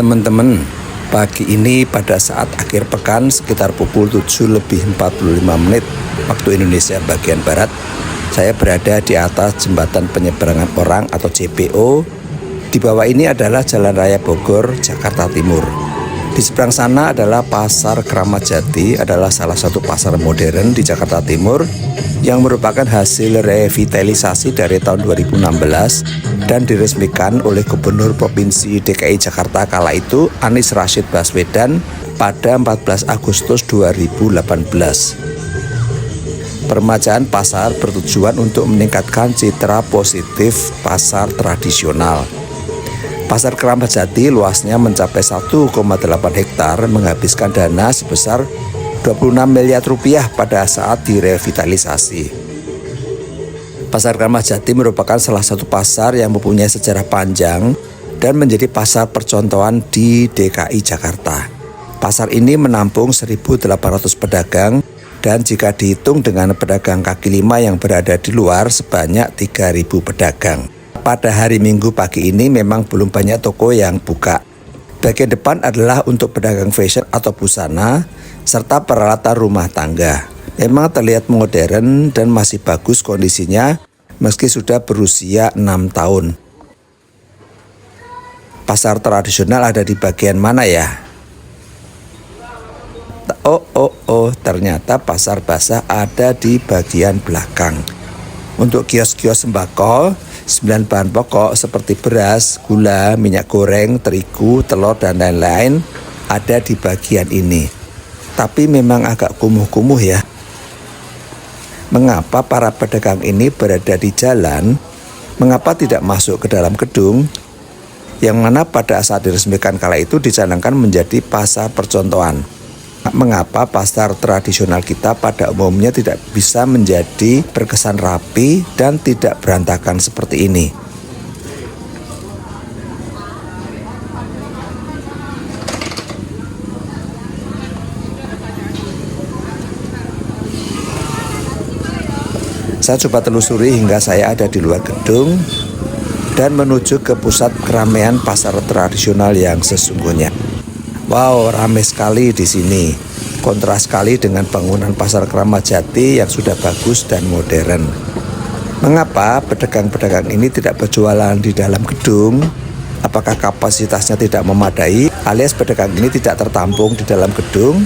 teman-teman, pagi ini pada saat akhir pekan sekitar pukul 7:45 waktu Indonesia bagian Barat, saya berada di atas jembatan penyeberangan orang atau JPO. Di bawah ini adalah Jalan Raya Bogor, Jakarta Timur. Di seberang sana adalah Pasar Kramat Jati, adalah salah satu pasar modern di Jakarta Timur yang merupakan hasil revitalisasi dari tahun 2016 dan diresmikan oleh Gubernur Provinsi DKI Jakarta kala itu Anies Rashid Baswedan pada 14 Agustus 2018. Peremajaan pasar bertujuan untuk meningkatkan citra positif pasar tradisional. Pasar Kramat Jati luasnya mencapai 1,8 hektar, menghabiskan dana sebesar 26 miliar rupiah pada saat direvitalisasi. Pasar Kramat Jati merupakan salah satu pasar yang mempunyai sejarah panjang dan menjadi pasar percontohan di DKI Jakarta. Pasar ini menampung 1.800 pedagang dan jika dihitung dengan pedagang kaki lima yang berada di luar sebanyak 3.000 pedagang. Pada hari Minggu pagi ini memang belum banyak toko yang buka. Bagian depan adalah untuk pedagang fashion atau busana, serta peralatan rumah tangga. Memang terlihat modern dan masih bagus kondisinya meski sudah berusia 6 tahun. Pasar tradisional ada di bagian mana ya? Ternyata pasar basah ada di bagian belakang. Untuk kios-kios sembako, 9 bahan pokok seperti beras, gula, minyak goreng, terigu, telur, dan lain-lain ada di bagian ini. Tapi memang agak kumuh-kumuh ya. Mengapa para pedagang ini berada di jalan? Mengapa tidak masuk ke dalam gedung? Yang mana pada saat diresmikan kala itu dicanangkan menjadi pasar percontohan. Mengapa pasar tradisional kita pada umumnya tidak bisa menjadi berkesan rapi dan tidak berantakan seperti ini? Saya coba telusuri hingga saya ada di luar gedung dan menuju ke pusat keramaian pasar tradisional yang sesungguhnya. Wow, ramai sekali di sini. Kontras sekali dengan bangunan pasar Kramat Jati yang sudah bagus dan modern. Mengapa pedagang-pedagang ini tidak berjualan di dalam gedung? Apakah kapasitasnya tidak memadai, alias pedagang ini tidak tertampung di dalam gedung?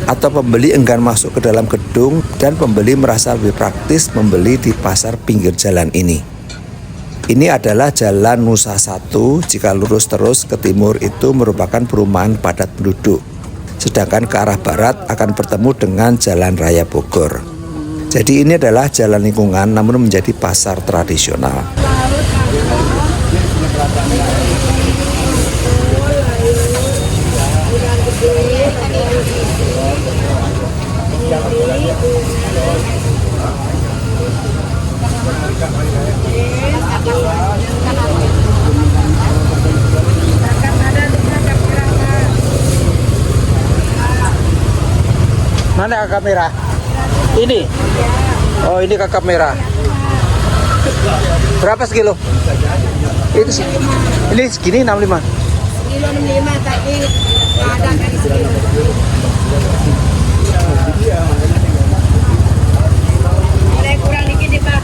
Atau pembeli enggan masuk ke dalam gedung dan pembeli merasa lebih praktis membeli di pasar pinggir jalan ini? Ini adalah Jalan Nusa 1, jika lurus terus ke timur itu merupakan perumahan padat penduduk. Sedangkan ke arah barat akan bertemu dengan Jalan Raya Bogor. Jadi ini adalah jalan lingkungan namun menjadi pasar tradisional. Mana kakak merah? Ini? Oh, ini kakak merah. Berapa sekilo? Itu ini segini 65. Kilo 65 tapi ada kali sekilo. Boleh kurang dikit nih, Pak.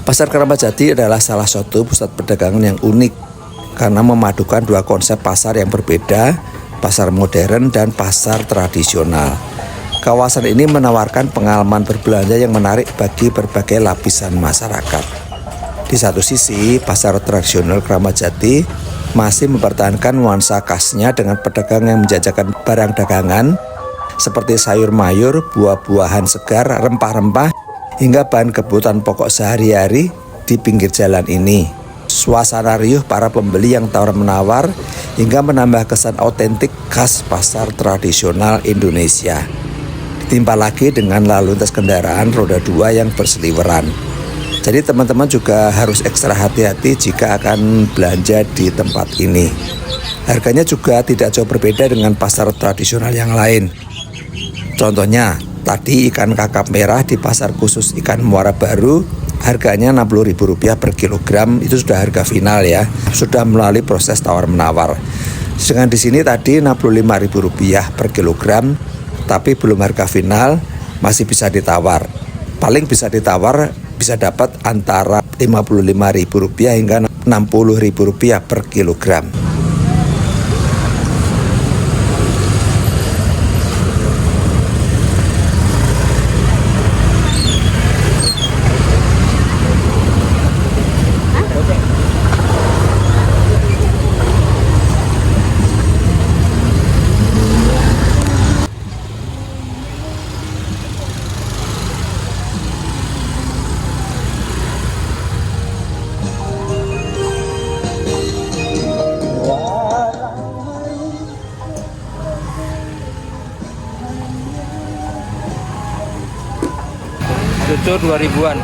Pasar Kramat Jati adalah salah satu pusat perdagangan yang unik karena memadukan dua konsep pasar yang berbeda, pasar modern dan pasar tradisional. Kawasan ini menawarkan pengalaman berbelanja yang menarik bagi berbagai lapisan masyarakat. Di satu sisi, pasar tradisional Kramat Jati masih mempertahankan nuansa khasnya dengan pedagang yang menjajakan barang dagangan seperti sayur mayur, buah-buahan segar, rempah-rempah, hingga bahan kebutuhan pokok sehari-hari di pinggir jalan ini. Suasana riuh para pembeli yang tawar-menawar hingga menambah kesan otentik khas pasar tradisional Indonesia. Ditimpa lagi dengan lalu lintas kendaraan roda 2 yang berseliweran. Jadi teman-teman juga harus ekstra hati-hati jika akan belanja di tempat ini. Harganya juga tidak jauh berbeda dengan pasar tradisional yang lain. Contohnya, Tadi ikan kakap merah di pasar khusus ikan Muara Baru harganya Rp60.000 per kilogram, itu sudah harga final ya, sudah melalui proses tawar-menawar. Sedangkan di sini tadi Rp65.000 per kilogram, tapi belum harga final, masih bisa ditawar. Paling bisa ditawar bisa dapat antara Rp55.000 hingga Rp60.000 per kilogram. Cucur 2000-an.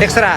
Ekstra.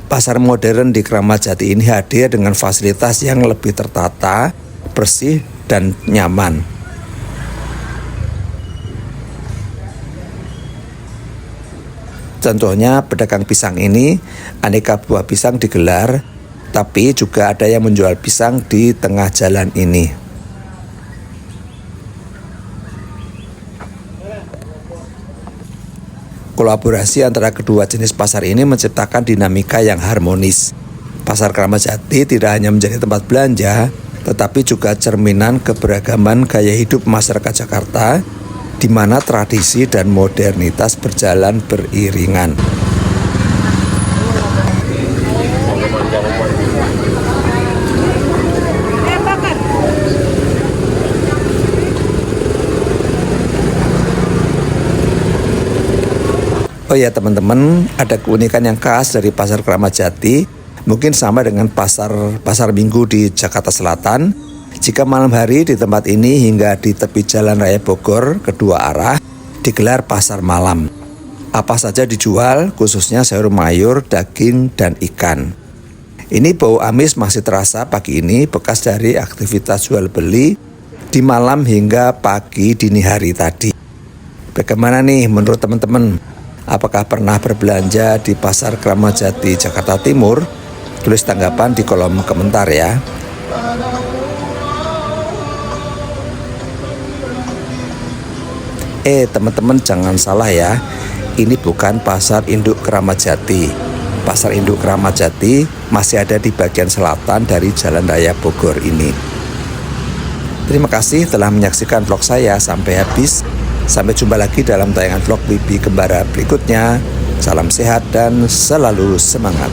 Pasar modern di Kramat Jati ini hadir dengan fasilitas yang lebih tertata, bersih, dan nyaman. Contohnya pedagang pisang ini, aneka buah pisang digelar, tapi juga ada yang menjual pisang di tengah jalan ini. Kolaborasi antara kedua jenis pasar ini menciptakan dinamika yang harmonis. Pasar Kramat Jati tidak hanya menjadi tempat belanja, tetapi juga cerminan keberagaman gaya hidup masyarakat Jakarta, di mana tradisi dan modernitas berjalan beriringan. Oh ya teman-teman, ada keunikan yang khas dari pasar Kramat Jati, mungkin sama dengan pasar Minggu di Jakarta Selatan. Jika malam hari di tempat ini hingga di tepi Jalan Raya Bogor kedua arah digelar pasar malam. Apa saja dijual, khususnya sayur mayur, daging, dan ikan. Ini bau amis masih terasa pagi ini, bekas dari aktivitas jual beli di malam hingga pagi dini hari tadi. Bagaimana nih menurut teman-teman? Apakah pernah berbelanja di Pasar Kramat Jati, Jakarta Timur? Tulis tanggapan di kolom komentar ya. Teman-teman jangan salah ya, ini bukan Pasar Induk Kramat Jati. Pasar Induk Kramat Jati masih ada di bagian selatan dari Jalan Raya Bogor ini. Terima kasih telah menyaksikan vlog saya sampai habis. Sampai jumpa lagi dalam tayangan vlog Bibi Kembara berikutnya. Salam sehat dan selalu semangat.